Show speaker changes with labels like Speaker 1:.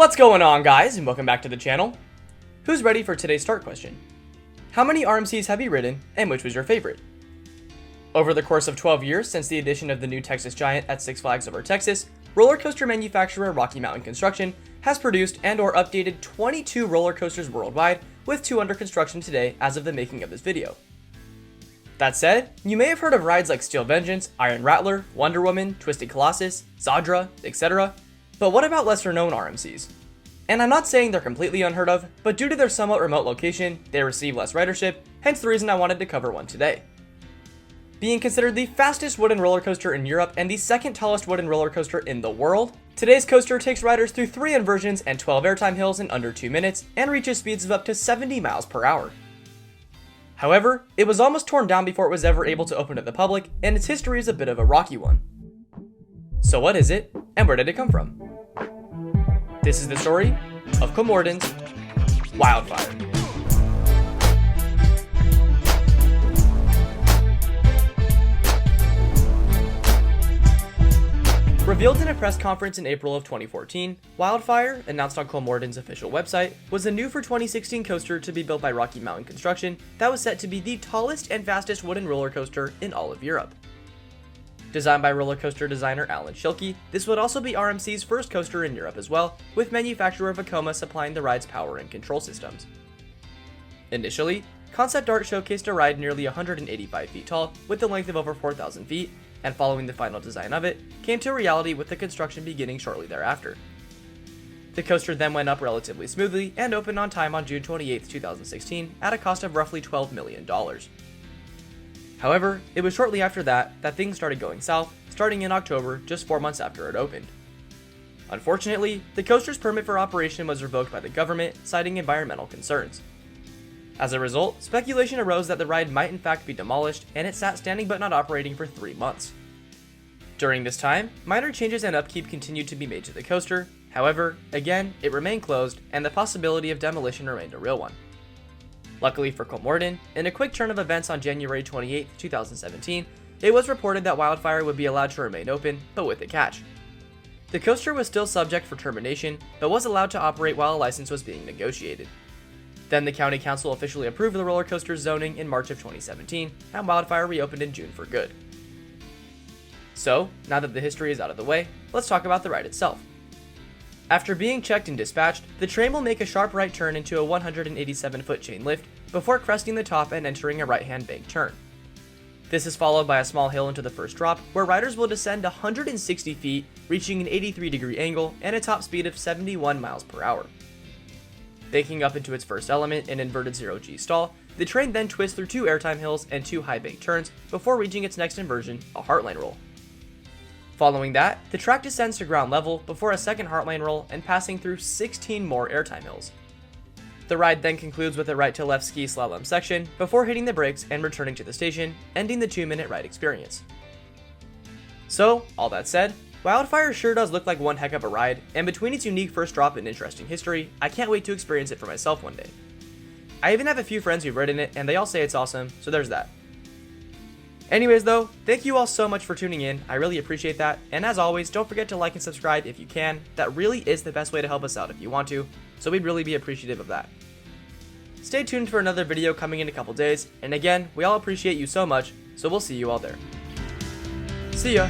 Speaker 1: What's going on, guys, and welcome back to the channel. Who's ready for today's start question? How many RMCs have you ridden, and which was your favorite? Over the course of 12 years since the addition of the new Texas Giant at Six Flags Over Texas, roller coaster manufacturer Rocky Mountain Construction has produced and/or updated 22 roller coasters worldwide, with 2 under construction today as of the making of this video. That said, you may have heard of rides like Steel Vengeance, Iron Rattler, Wonder Woman, Twisted Colossus, Zadra, etc. But what about lesser known RMCs? And I'm not saying they're completely unheard of, but due to their somewhat remote location, they receive less ridership, hence the reason I wanted to cover one today. Being considered the fastest wooden roller coaster in Europe and the second tallest wooden roller coaster in the world, today's coaster takes riders through 3 inversions and 12 airtime hills in under 2 minutes and reaches speeds of up to 70 miles per hour. However, it was almost torn down before it was ever able to open to the public, and its history is a bit of a rocky one. So what is it, and where did it come from? This is the story of Kolmården's Wildfire. Revealed in a press conference in April of 2014, Wildfire, announced on Kolmården's official website, was a new for 2016 coaster to be built by Rocky Mountain Construction that was set to be the tallest and fastest wooden roller coaster in all of Europe. Designed by roller coaster designer Alan Schilke, this would also be RMC's first coaster in Europe as well, with manufacturer Vekoma supplying the ride's power and control systems. Initially, concept art showcased a ride nearly 185 feet tall with a length of over 4,000 feet, and following the final design of it, came to reality with the construction beginning shortly thereafter. The coaster then went up relatively smoothly and opened on time on June 28, 2016 at a cost of roughly $12 million. However, it was shortly after that things started going south, starting in October, just 4 months after it opened. Unfortunately, the coaster's permit for operation was revoked by the government, citing environmental concerns. As a result, speculation arose that the ride might in fact be demolished, and it sat standing but not operating for 3 months. During this time, minor changes and upkeep continued to be made to the coaster. However, again, it remained closed, and the possibility of demolition remained a real one. Luckily for Kolmården, in a quick turn of events on January 28, 2017, it was reported that Wildfire would be allowed to remain open, but with a catch. The coaster was still subject for termination, but was allowed to operate while a license was being negotiated. Then the county council officially approved the roller coaster's zoning in March of 2017, and Wildfire reopened in June for good. So, now that the history is out of the way, let's talk about the ride itself. After being checked and dispatched, the train will make a sharp right turn into a 187-foot chain lift before cresting the top and entering a right-hand bank turn. This is followed by a small hill into the first drop, where riders will descend 160 feet, reaching an 83-degree angle and a top speed of 71 miles per hour. Banking up into its first element, an inverted 0G stall, the train then twists through 2 airtime hills and 2 high bank turns before reaching its next inversion, a heartline roll. Following that, the track descends to ground level before a second heartline roll and passing through 16 more airtime hills. The ride then concludes with a right to left ski slalom section before hitting the brakes and returning to the station, ending the 2-minute ride experience. So, all that said, Wildfire sure does look like one heck of a ride, and between its unique first drop and interesting history, I can't wait to experience it for myself one day. I even have a few friends who've ridden it, and they all say it's awesome, so there's that. Anyways though, thank you all so much for tuning in, I really appreciate that, and as always, don't forget to like and subscribe if you can. That really is the best way to help us out if you want to, so we'd really be appreciative of that. Stay tuned for another video coming in a couple days, and again, we all appreciate you so much, so we'll see you all there. See ya!